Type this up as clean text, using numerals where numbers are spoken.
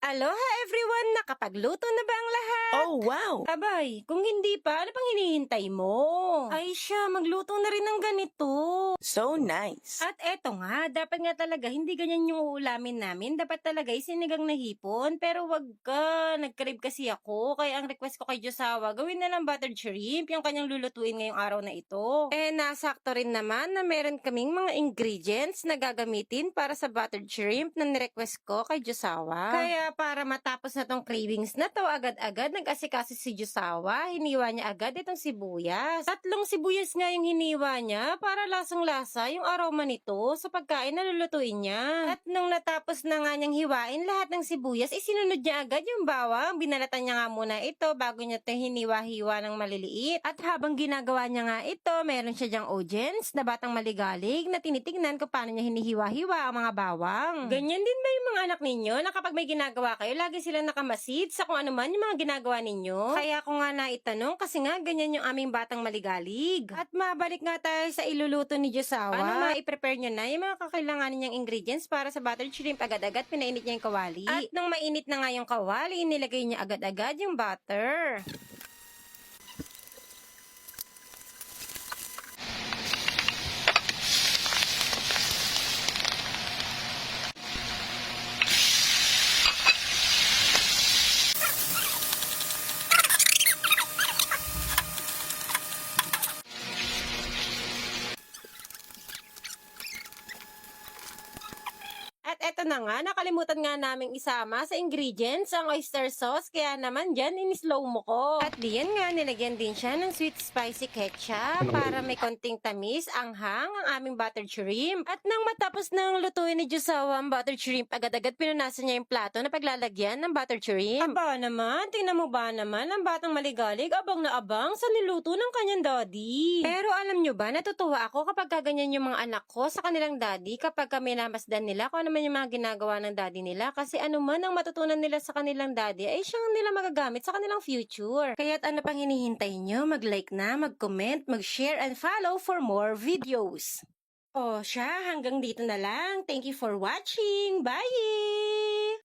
Aloha everyone! Nakapagluto na ba ang lahat? Oh, wow! Abay, kung hindi pa, ano pang hinihintay mo? Ay siya, magluto na rin ng ganito. So nice. At eto nga, dapat nga talaga hindi ganyan yung uulamin namin. Dapat talaga sinigang na hipon. Pero wag ka, nag-crave kasi ako. Kaya ang request ko kay Josawa, gawin na lang buttered shrimp, yung kanyang lulutuin ngayong araw na ito. Nasakto rin naman na meron kaming mga ingredients na gagamitin para sa buttered shrimp na nirequest ko kay Josawa. Kaya para matapos na tong cravings na to, agad-agad nag-asikaso si Josawa. Hiniwa niya agad itong sibuyas. 3 sibuyas nga yung hiniwa niya para lasang-lasa yung aroma nito sa pagkain na lulutuin niya. At nung natapos na nga niyang hiwain lahat ng sibuyas, isinunod niya agad yung bawang. Binalatan niya nga muna ito bago niya ito hiniwa-hiwa ng maliliit. At habang ginagawa niya nga ito, meron siya diyang audience na batang maligalig na tinitignan kung paano niya hinihiwa-hiwa ang mga bawang. Ganyan din ba yung mga anak ninyo na kapag may ginagawa kayo, lagi silang nakamasid sa kung ano man yung mga ginagawa ninyo? Kaya ko nga naitanong kasi nga ganyan yung aming batang maligalig. At mabalik nga tayo sa iluluto ni Josawa. Paano ma-prepare niya na yung mga kakailanganin niyang ingredients para sa buttered shrimp? Agad-agad pinainit niya yung kawali. At nung mainit na nga yung kawali, inilagay niya agad-agad yung butter. At eto na nga, nakalimutan nga naming isama sa ingredients ang oyster sauce, kaya naman dyan in-slow mo ko. At diyan nga, nilagyan din siya ng sweet spicy ketchup para may konting tamis, anghang ang aming buttered shrimp. At nang matapos nang lutuin ni Josawa ang buttered shrimp, agad-agad pinunasan niya yung plato na paglalagyan ng buttered shrimp. Aba naman, tingnan mo ba naman ang batang maligalig, abang na abang sa niluto ng kanyang daddy. Pero alam nyo ba, natutuwa ako kapag ganyan yung mga anak ko sa kanilang daddy, kapag kami namasdan nila kung ano man yung mga ginagawa ng daddy nila, kasi ano man ang matutunan nila sa kanilang daddy ay siyang nila magagamit sa kanilang future. Kaya't ano pang hinihintay nyo? Mag-like na, mag-comment, mag-share, and follow for more videos. O siya, hanggang dito na lang. Thank you for watching. Bye!